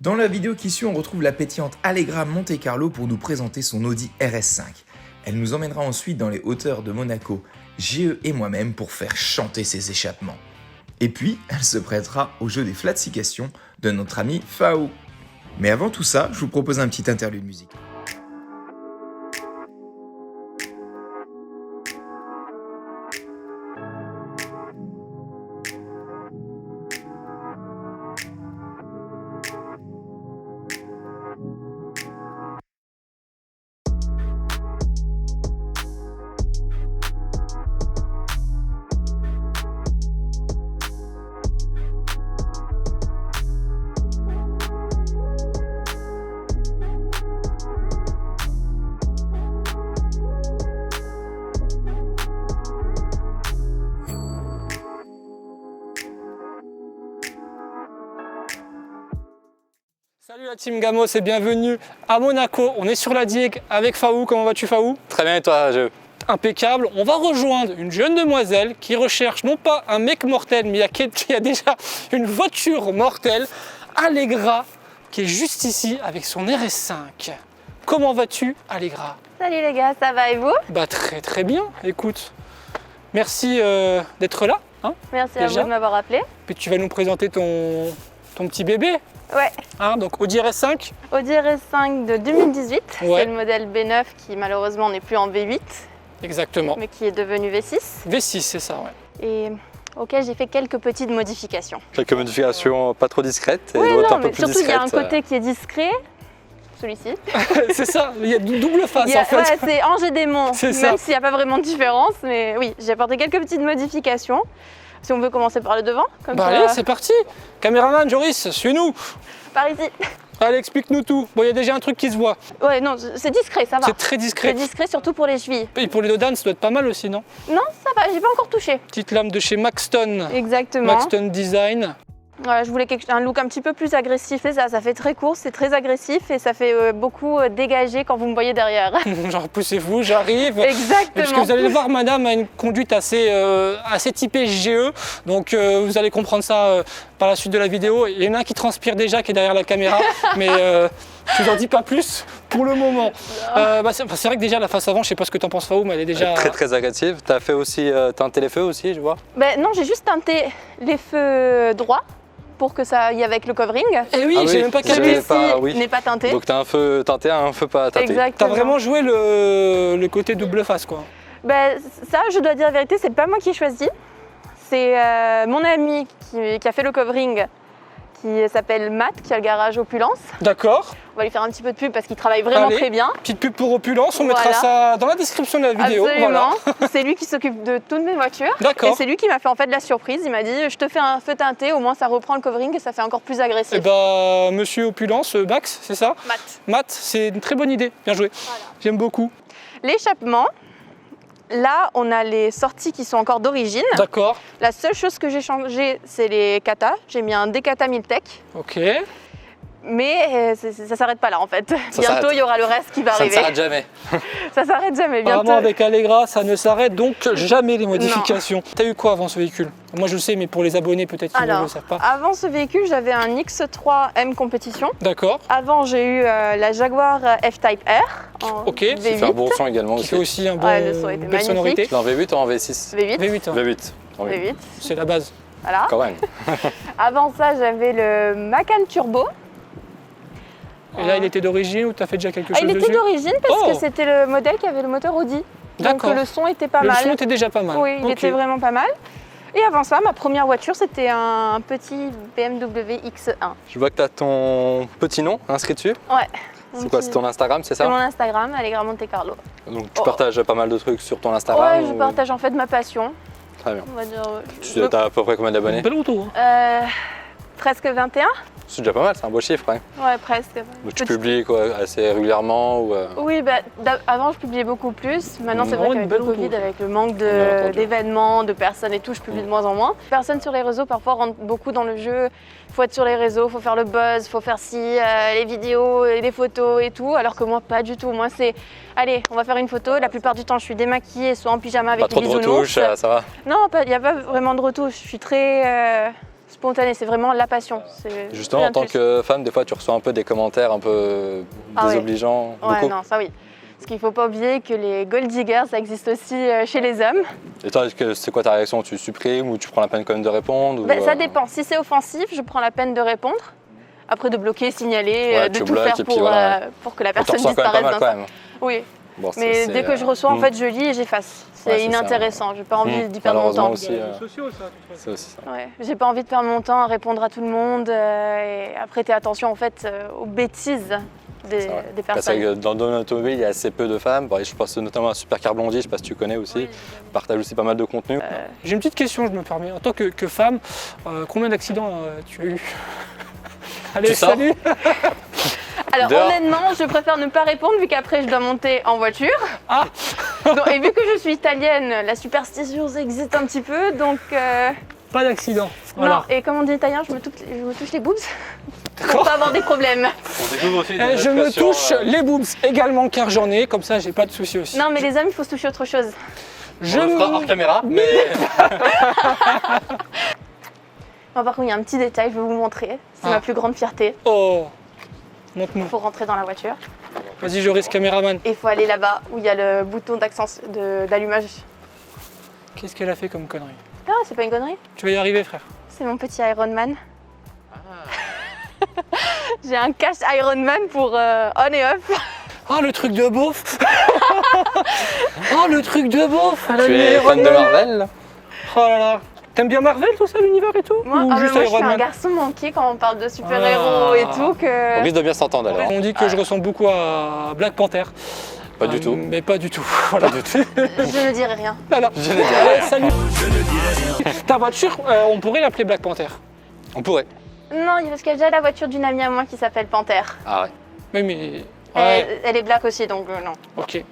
Dans la vidéo qui suit, on retrouve la pétillante Allegra Monte Carlo pour nous présenter son Audi RS5. Elle nous emmènera ensuite dans les hauteurs de Monaco, GE et moi-même pour faire chanter ses échappements. Et puis, elle se prêtera au jeu des flatsifications de notre ami Faou. Mais avant tout ça, je vous propose un petit interlude musical. Salut la team Gamos et bienvenue à Monaco. On est sur la Digue avec Faou. Comment vas-tu Faou? Très bien et toi, Joe? Impeccable. On va rejoindre une jeune demoiselle qui recherche non pas un mec mortel, mais il y a déjà une voiture mortelle, Allegra, qui est juste ici avec son RS5. Comment vas-tu Allegra? Salut les gars, ça va et vous? Bah très bien, écoute. Merci d'être là. Hein, merci déjà. à vous de m'avoir appelé. Puis tu vas nous présenter ton petit bébé. Ouais. Hein, donc Audi RS5. Audi RS5 de 2018, Ouais. c'est le modèle B9 qui malheureusement n'est plus en V8, Exactement. mais qui est devenu V6 V6, c'est ça, ouais. et auquel j'ai fait quelques petites modifications. Quelques modifications pas trop discrètes et Oui, d'autres non, un peu mais plus surtout il y a un discrètes. côté qui est discret, celui-ci. C'est ça, il y a double face Il y a- en fait. ouais, c'est ange et démon, C'est ça. même s'il n'y a pas vraiment de différence, mais oui, j'ai apporté quelques petites modifications. Si on veut commencer par le devant, comme Bah ça, allez, c'est parti. Caméraman, Joris, suis-nous. par ici. Allez, explique-nous tout. Bon, il y a déjà un truc qui se voit. Ouais, non, c'est discret, ça va. C'est très C'est discret. discret surtout pour les chevilles. Et pour les dodanes, ça doit être pas mal aussi, non? Non, ça va, j'ai pas encore touché. Petite lame de chez Maxton. Exactement. Maxton Design. Voilà, je voulais un look un petit peu plus agressif. C'est ça fait très court, c'est très agressif et ça fait beaucoup dégager quand vous me voyez derrière. Genre, poussez-vous, j'arrive. Parce que Exactement. vous allez le voir, madame a une conduite assez typée GE. Donc, vous allez comprendre ça par la suite de la vidéo. Il y en a un qui transpire déjà, qui est derrière la caméra. Mais je vous en dis pas plus pour le moment. C'est vrai que déjà, la face avant, je sais pas ce que t'en penses, Faou, mais elle est déjà... Très agressive. T'as fait aussi teinter les feux aussi, je vois. Ben, non, j'ai juste teinté les feux droits pour que ça aille avec le covering. Eh oui, Ah j'ai oui, même pas j'avais calculé. Celui-ci pas- oui. n'est pas teinté. Donc t'as un feu teinté, un feu pas teinté. T'as Exactement. vraiment joué le côté double face, quoi. Ben, ça, je dois dire la vérité, c'est pas moi qui ai choisi. C'est mon ami qui a fait le covering, qui s'appelle Matt, qui a le garage Opulence. D'accord. On va lui faire un petit peu de pub parce qu'il travaille vraiment Allez. très bien. Petite pub pour Opulence, on mettra Voilà. ça dans la description de la vidéo. Absolument. C'est lui qui s'occupe de toutes mes voitures. D'accord. Et c'est lui qui m'a fait en fait la surprise. Il m'a dit je te fais un feu teinté, au moins ça reprend le covering et ça fait encore plus agressif. Et bah, monsieur Opulence, Max, c'est ça? Matt. Matt, c'est une très bonne idée. Bien joué. Voilà. J'aime beaucoup. L'échappement, là on a les sorties qui sont encore d'origine. D'accord. La seule chose que j'ai changé, c'est les katas. J'ai mis un Dekata Miltech. Ok. Mais ça s'arrête pas là en fait. Ça Bientôt s'arrête. il y aura le reste qui va Ça ne arriver. s'arrête jamais. Ça s'arrête jamais. Bientôt. Apparemment, avec Allegra, ça ne s'arrête donc jamais les modifications. T'as eu quoi avant ce véhicule? Moi, je le sais, mais pour les abonnés, peut-être qu'ils ne Alors, le savent pas. avant ce véhicule, j'avais un X3 M Compétition. D'accord. Avant, j'ai eu la Jaguar F-Type R en Ok. V8. Tu fais un bon son également Qui aussi. fait aussi un bon, Ouais, le son était belle magnifique. sonorité. Tu es en V8 ou en V6? V8. V8, hein. V8. Oui. V8. C'est la base. Voilà. Quand même. Avant ça, j'avais le Macan Turbo. Et là, il était d'origine ou t'as fait déjà quelque Ah, chose il dessus? était d'origine parce Oh. que c'était le modèle qui avait le moteur Audi. Donc D'accord. le son était pas Le mal. son était déjà pas mal. Oui, il Ok. était vraiment pas mal. Et avant ça, ma première voiture, c'était un petit BMW X1. Je vois que t'as ton petit nom inscrit dessus. Ouais. C'est quoi? C'est ton Instagram, c'est C'est ça? mon Instagram, Allegra Monte Carlo. Donc tu Oh. partages pas mal de trucs sur ton Instagram? Ouais, je ou- partage en fait ma passion. Très bien. On va dire. Tu as à peu près combien d'abonnés? Belle auto. Hein. Presque 21. C'est déjà pas mal, c'est un beau chiffre quand même. Ouais, presque. Donc tu Petit- publies quoi assez régulièrement ou Oui, bah, avant je publiais beaucoup plus. Maintenant c'est Oh, vrai une qu'avec belle le Covid, auto. avec le manque Bien entendu. d'événements, de personnes et tout, je publie de moins en moins. Personne sur les réseaux parfois rentre beaucoup dans le jeu. Il faut être sur les réseaux, il faut faire le buzz, il faut faire les vidéos, et les photos et tout. Alors que moi pas du tout. Moi c'est, allez, on va faire une photo. La plupart du temps je suis démaquillée, soit en pyjama avec pas trop les de bisounours. retouches, ça va. Non, il n'y a pas vraiment de retouches. Je suis très spontané, c'est vraiment la passion. C'est Justement, rien en de tant plus. que femme, des fois, tu reçois un peu des commentaires un peu Ah ouais. désobligeants. Ouais, Beaucoup. non, ça oui. Parce qu'il ne faut pas oublier que les gold diggers, ça existe aussi chez les hommes. Et toi, c'est quoi ta réaction? Tu supprimes ou tu prends la peine quand même de répondre ou, Ça dépend. Si c'est offensif, je prends la peine de répondre. Après, de bloquer, signaler, Ouais, de tu tout bloques faire et puis voilà. pour que la On te personne reçoit quand même disparaisse pas mal d'un quand sang. même. Oui, Bon, mais dès que je reçois, en fait, je lis et j'efface. C'est Ouais, c'est ça. inintéressant. J'ai pas envie d'y perdre mon Malheureusement temps. aussi. sociaux, ça, C'est aussi ça. Ouais. J'ai pas envie de perdre mon temps à répondre à tout le monde et à prêter attention en fait aux bêtises des C'est vrai. des Parce personnes. que dans le domaine automobile, il y a assez peu de femmes. Bon, je pense notamment à Supercar Blondie, je ne sais pas si tu connais aussi. Oui. Partage aussi pas mal de contenu. J'ai une petite question, je me permets. En tant que femme, combien d'accidents tu as eu? Allez, Tu sors salut. Alors Dehors. honnêtement, je préfère ne pas répondre vu qu'après je dois monter en voiture. Ah. Donc, et vu que je suis italienne, la superstition existe un petit peu, donc Pas d'accident. Voilà. non. Et comme on dit italien, je me touche les boobs pour D'accord. pas avoir des problèmes. On découvre aussi Eh, je me touche les boobs également car j'en ai, comme ça j'ai pas de soucis aussi. Non, mais les hommes, il faut se toucher autre chose. Je On le fera hors caméra, mais Bon, par contre, il y a un petit détail, je vais vous montrer. C'est Ah. ma plus grande fierté. Oh, montre-nous. Il faut rentrer dans la voiture Vas-y, Joris, caméraman. et il faut aller là-bas où il y a le bouton d'allumage. Qu'est-ce qu'elle a fait comme connerie? Ah, c'est pas une connerie. Tu vas y arriver, frère. C'est mon petit Ironman. J'ai un cache Ironman pour on et off. Oh, le truc de beauf. Oh, le truc de beauf. Elle a tu mis es Iron fan de Man. Marvel. Oh là là. T'aimes bien Marvel, tout ça, l'univers et tout? Moi, Ou ah, mais juste moi, je suis Iron un Man? garçon manqué quand on parle de super-héros Ah. et tout. On Que... risque de bien s'entendre alors. On dit que je ressemble beaucoup à Black Panther. Pas du tout. Mais pas du tout. Voilà. Pas du tout. Je ne dirai rien. Voilà. Je ne dirai rien. Salut. Ta voiture, on pourrait l'appeler Black Panther. On pourrait. Non, parce qu'il y a déjà la voiture d'une amie à moi qui s'appelle Panther. Ah ouais. Oui, mais. Ouais, Elle est black aussi, donc non. ok.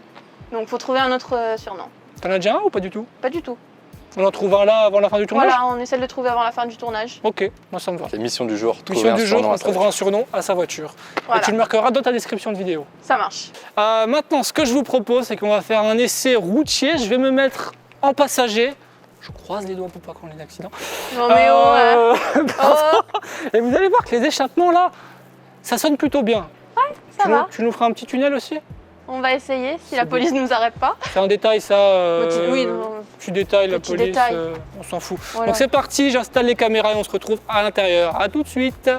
Donc faut trouver un autre surnom. T'en as déjà un ou pas du tout? Pas du tout. On en trouve un là avant la fin du tournage? Voilà, on essaie de le trouver avant la fin du tournage. Ok, moi ça me va. C'est mission du jour. Trouver Mission un du jour, surnom à on sa trouvera un voiture. surnom à sa voiture. Voilà, Et tu le marqueras dans ta description de vidéo. ça marche. Maintenant, ce que je vous propose, c'est qu'on va faire un essai routier. Je vais me mettre en passager. Je croise les doigts pour pas qu'on ait d'accident. Roméo, oh, Et vous allez voir que les échappements là, ça sonne plutôt bien. ça va. Tu nous feras un petit tunnel aussi? On va essayer si C'est la police nous arrête pas. C'est un détail ça. Oui, non. Petit détail, la Petit police, détail. on s'en fout. Voilà. Donc c'est parti, j'installe les caméras et on se retrouve à l'intérieur. A tout de suite.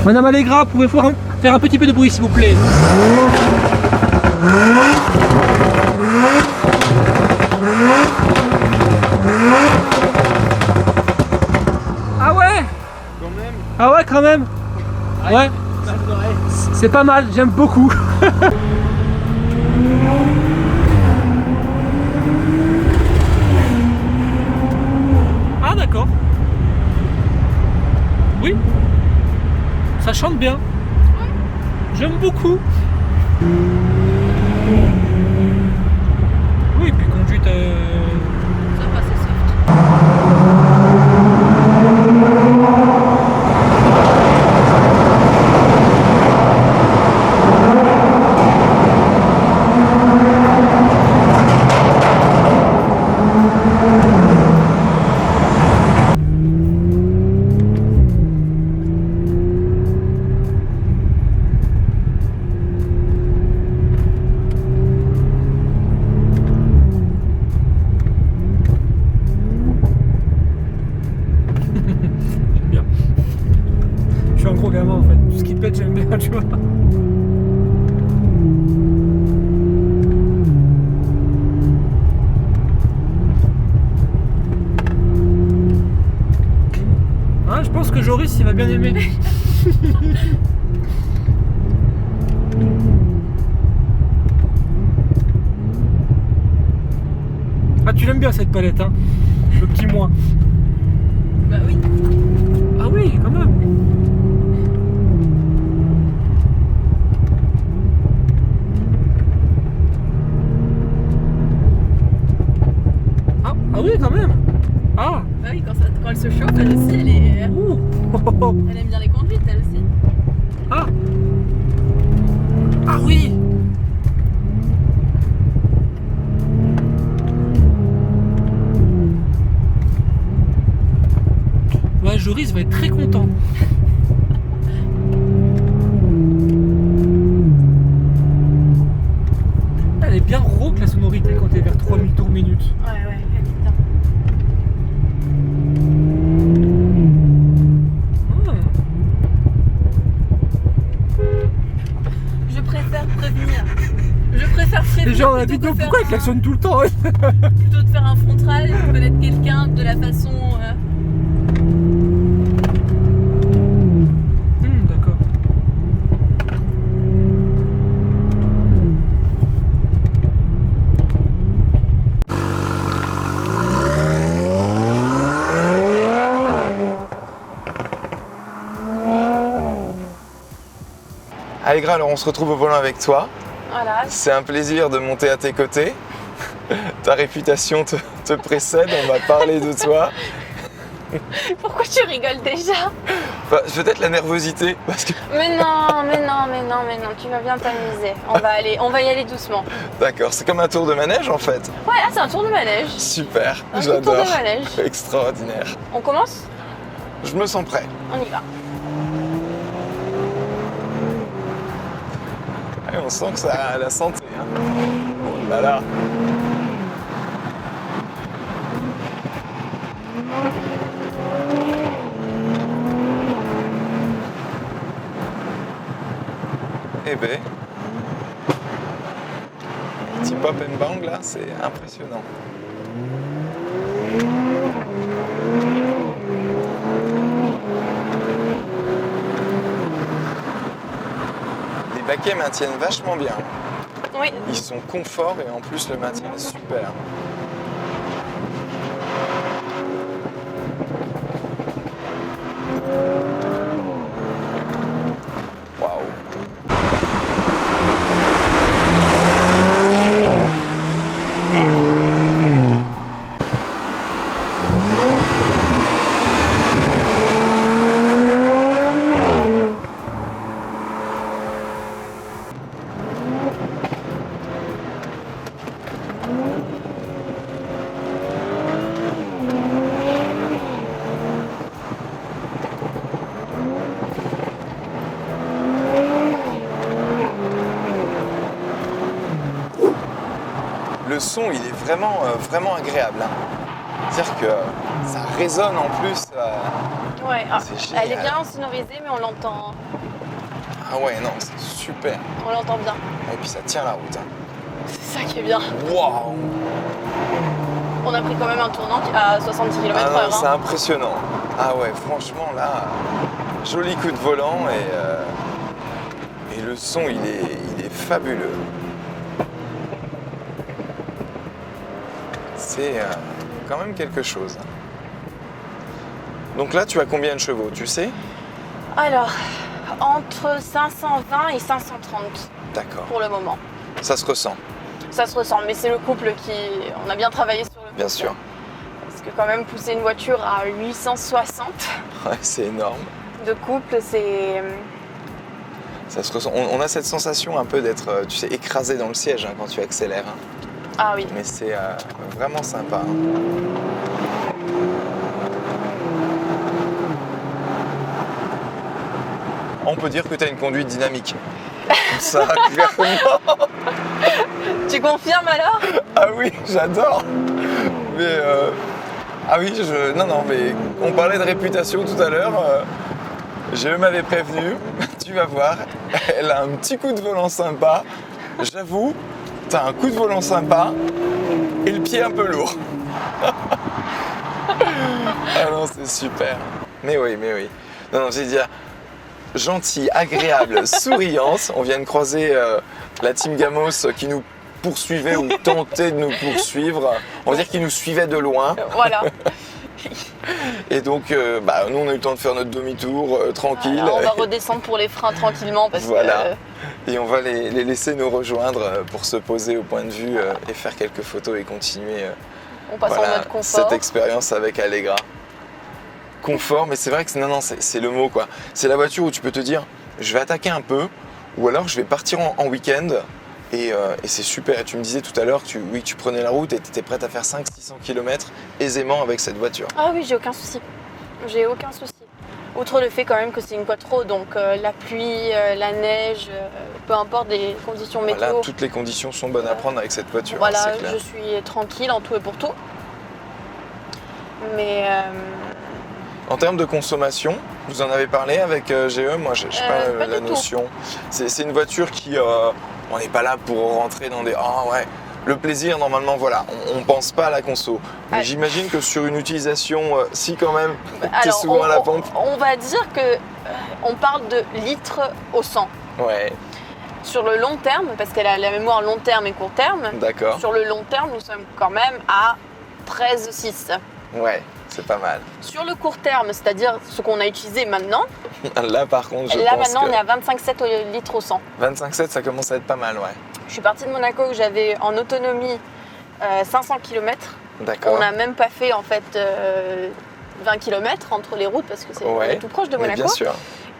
Madame Allegra, pouvez-vous faire un petit peu de bruit s'il vous plaît? Ah ouais? Ah ouais quand même? Ouais. C'est pas mal, j'aime beaucoup. Ah d'accord. Oui. Ça chante bien. J'aime beaucoup. Oui, puis conduite. J'aime bien. Je suis un gros gamin en fait. Tout ce qui pète, j'aime bien, tu vois. Hein, je pense que Joris il va bien aimer. Ah, tu l'aimes bien cette palette, hein? Le petit moins. Bah oui. Ah oui, quand même. Ah oui, quand même. Ah. Bah oui, quand elle se chauffe, elle aussi, Ouh. elle aime bien les conduites, elle aussi. Ah. Ah oui. Ouais, Joris va être très minutes. Ouais, elle est bien. Je préfère prévenir. Je préfère prévenir. Déjà, dans la plutôt vidéo, que faire pourquoi elle klaxonne tout le temps? plutôt de faire un frontal et de connaître quelqu'un de la façon. D'accord. Allegra, alors on se retrouve au volant avec toi. Voilà. C'est un plaisir de monter à tes côtés. Ta réputation te précède, on va parler de toi. Pourquoi tu rigoles déjà? Enfin, peut-être la nervosité, parce que... Mais non, tu vas bien t'amuser. On va y aller doucement. D'accord, c'est comme un tour de manège en fait. Ouais, ah, c'est un tour de manège. Super, Un petit tour j'adore. de manège. Extraordinaire. On commence? Je me sens prêt. On y va. Ouais, on sent que ça a la santé. Hein. Oh là là. Eh ben, petit pop and bang là, c'est impressionnant. Les baquets maintiennent vachement bien. Oui. Ils sont confort et en plus le maintien est super. Waouh. Le son, il est vraiment agréable. Hein. C'est-à-dire que ça résonne en plus. Ouais, ah, C'est génial. elle est bien sonorisée, mais on l'entend Ah ouais, non, c'est super. bien. Et puis ça tient la route. Hein. C'est ça qui est bien. Waouh. On a pris quand même un tournant à 70 Ah km/h. non, c'est impressionnant. Ah ouais, franchement là, joli coup de volant et le son, il est fabuleux. C'est quand même quelque chose. Donc là, tu as combien de chevaux, tu sais? Alors, entre 520 et 530 D'accord. pour le moment. Ça se ressent, Ça se ressent, mais c'est le couple qui... On a bien travaillé sur le couple. bien sûr. Parce que quand même, pousser une voiture à 860 Ouais, c'est énorme. de couple, c'est... Ça se ressent. On a cette sensation un peu d'être, tu sais, écrasé dans le siège hein, quand tu accélères. Hein. Ah oui. Mais c'est vraiment sympa. Hein. On peut dire que tu as une conduite dynamique. Ça, clairement. Tu confirmes alors? Ah oui, j'adore. Mais ah oui, non, mais on parlait de réputation tout à l'heure. Je m'avais prévenu. Tu vas voir, elle a un petit coup de volant sympa. J'avoue, t'as un coup de volant sympa et le pied un peu lourd. Ah non, c'est super. Mais oui. Non, j'ai dit gentille, agréable, souriante. On vient de croiser la team Gamos qui nous poursuivait ou tentait de nous poursuivre. On va dire qu'ils nous suivaient de loin. Voilà. Et donc, nous, on a eu le temps de faire notre demi-tour tranquille. Voilà, on va redescendre pour les freins tranquillement parce Voilà. Et on va les laisser nous rejoindre pour se poser au point de vue et faire quelques photos et continuer on passe en mode confort. cette expérience avec Allegra. Confort, mais c'est vrai que c'est le mot quoi. C'est la voiture où tu peux te dire je vais attaquer un peu ou alors je vais partir en week-end et c'est super. Et tu me disais tout à l'heure que tu prenais la route et tu étais prête à faire 500-600 km aisément avec cette voiture. Ah oui, j'ai aucun souci. Outre le fait quand même que c'est une quattro, donc la pluie, la neige, peu importe les conditions météo. Voilà, toutes les conditions sont bonnes à prendre avec cette voiture, Voilà, c'est clair. je suis tranquille en tout et pour tout. Mais En termes de consommation, vous en avez parlé avec GE, moi je n'ai pas pas la du tout. notion. C'est une voiture qui, on n'est pas là pour rentrer dans des... Ah ouais, le plaisir normalement voilà, on pense pas à la conso. Mais Ouais. j'imagine que sur une utilisation, si quand même, t'es alors, souvent à la pompe. on va dire que on parle de litres au 100. Ouais, Sur le long terme, parce qu'elle a la mémoire long terme et court terme, d'accord. sur le long terme, nous sommes quand même à 13,6. Ouais, c'est pas mal. Sur le court terme, c'est-à-dire ce qu'on a utilisé maintenant, Là par contre, je là pense maintenant que on est à 25,7 litres au 100. 25,7 ça commence à être pas mal, ouais. Je suis partie de Monaco où j'avais en autonomie 500 km. D'accord. On n'a même pas fait en fait 20 km entre les routes parce que c'est on est tout proche de mais Monaco. bien sûr.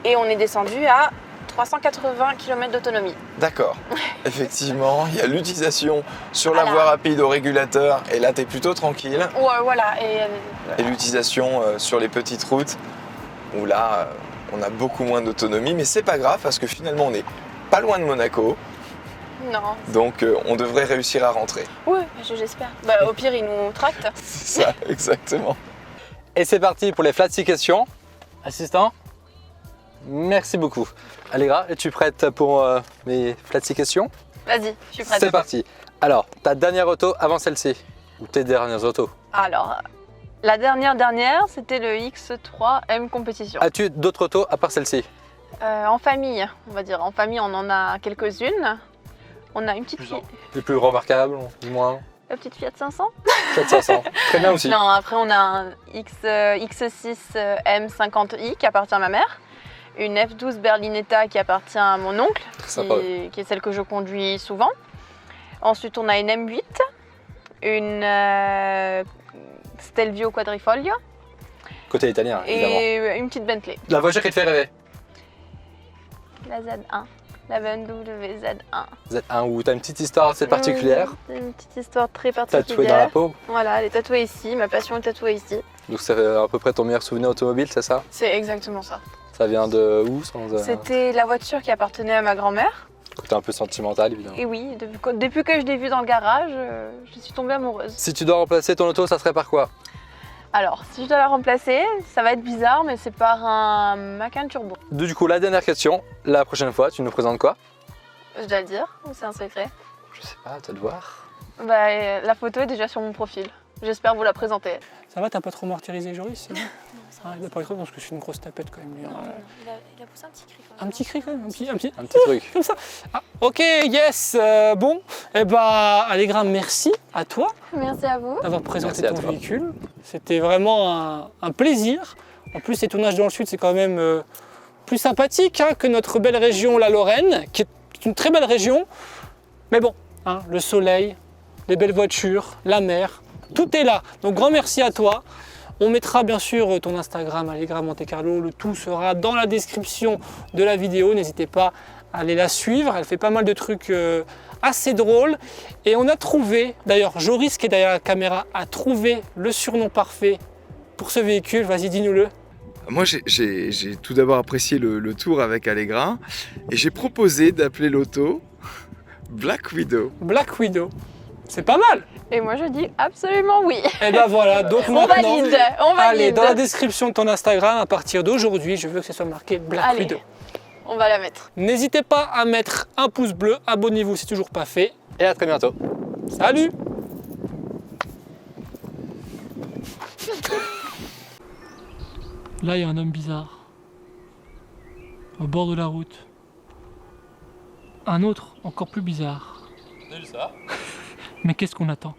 Et on est descendu à 380 km d'autonomie. D'accord. Effectivement, il y a l'utilisation sur la Voilà. voie rapide au régulateur et là tu es plutôt tranquille. Ouais, voilà. Et l'utilisation sur les petites routes où là on a beaucoup moins d'autonomie, mais c'est pas grave parce que finalement on n'est pas loin de Monaco, Non. donc on devrait réussir à rentrer. Ouais, j'espère. Bah, au pire, ils nous tractent. C'est ça, exactement. Et c'est parti pour les flat 6 questions. Assistant, merci beaucoup. Allegra, es-tu prête pour mes flat 6 questions? Vas-y, je suis prête. C'est parti. Alors, ta dernière auto avant celle-ci? Ou tes dernières autos? Alors, la dernière, c'était le X3 M Compétition. As-tu d'autres autos à part celle-ci? En famille, on va dire. En famille, on en a quelques-unes. On a une petite Fiat. Les plus remarquables, du moins? La petite Fiat 500. 400. Très bien aussi. Non, après, on a un X6 M50i qui appartient à ma mère. Une F12 Berlinetta qui appartient à mon oncle, Très sympa. qui est celle que je conduis souvent. Ensuite, on a une M8, une Stelvio Quadrifoglio Côté italien, évidemment. et une petite Bentley. La voiture qui te fait rêver? La Z1, la BMW Z1. Z1 où tu as une petite histoire assez particulière, Une petite histoire très tatouée dans la particulière. peau. Voilà, elle est tatouée ici, ma passion est tatouée ici. Donc c'est à peu près ton meilleur souvenir automobile, c'est ça? C'est exactement ça. Ça vient de où sans C'était la voiture qui appartenait à ma grand-mère. côté un peu sentimental, évidemment. Et oui, depuis que je l'ai vue dans le garage, je suis tombée amoureuse. Si tu dois remplacer ton auto, ça serait par quoi? Alors, si je dois la remplacer, ça va être bizarre, mais c'est par un Macan Turbo. Du coup, la dernière question, la prochaine fois, tu nous présentes quoi? Je dois le dire, ou c'est un secret? Je sais pas, à toi de voir. Bah, la photo est déjà sur mon profil. J'espère vous la présenter. Ça va, t'as pas trop martyrisé Joris? C'est bon. Ah, il a pas cru parce que je suis une grosse tapette quand même. Lui, hein. Il a poussé un petit cri quand Un petit cri quand même, un petit Un petit truc. comme ça. Ah, ok, yes, bon. Eh bah, Allegra, merci à toi Merci à vous. d'avoir présenté Merci à ton toi. véhicule. C'était vraiment un plaisir. En plus, les tournages dans le sud, c'est quand même plus sympathique hein, que notre belle région, la Lorraine, qui est une très belle région. Mais bon, hein, le soleil, les belles voitures, la mer, tout est là. Donc, grand merci à toi. On mettra bien sûr ton Instagram, Allegra Monte Carlo. Le tout sera dans la description de la vidéo. N'hésitez pas à aller la suivre. Elle fait pas mal de trucs assez drôles. Et on a trouvé, d'ailleurs, Joris qui est derrière la caméra, a trouvé le surnom parfait pour ce véhicule. Vas-y, dis-nous-le. Moi, j'ai tout d'abord apprécié le tour avec Allegra et j'ai proposé d'appeler l'auto Black Widow. Black Widow. C'est pas mal. Et moi, je dis absolument oui. Et ben voilà, donc On maintenant, valide, on allez, valide. dans la description de ton Instagram, à partir d'aujourd'hui, je veux que ce soit marqué Black Allez. Widow. On va la mettre. N'hésitez pas à mettre un pouce bleu, abonnez-vous si c'est toujours pas fait. Et à très bientôt. Salut! Là, il y a un homme bizarre. Au bord de la route. Un autre, encore plus bizarre. Salut, ça va? Mais qu'est-ce qu'on attend?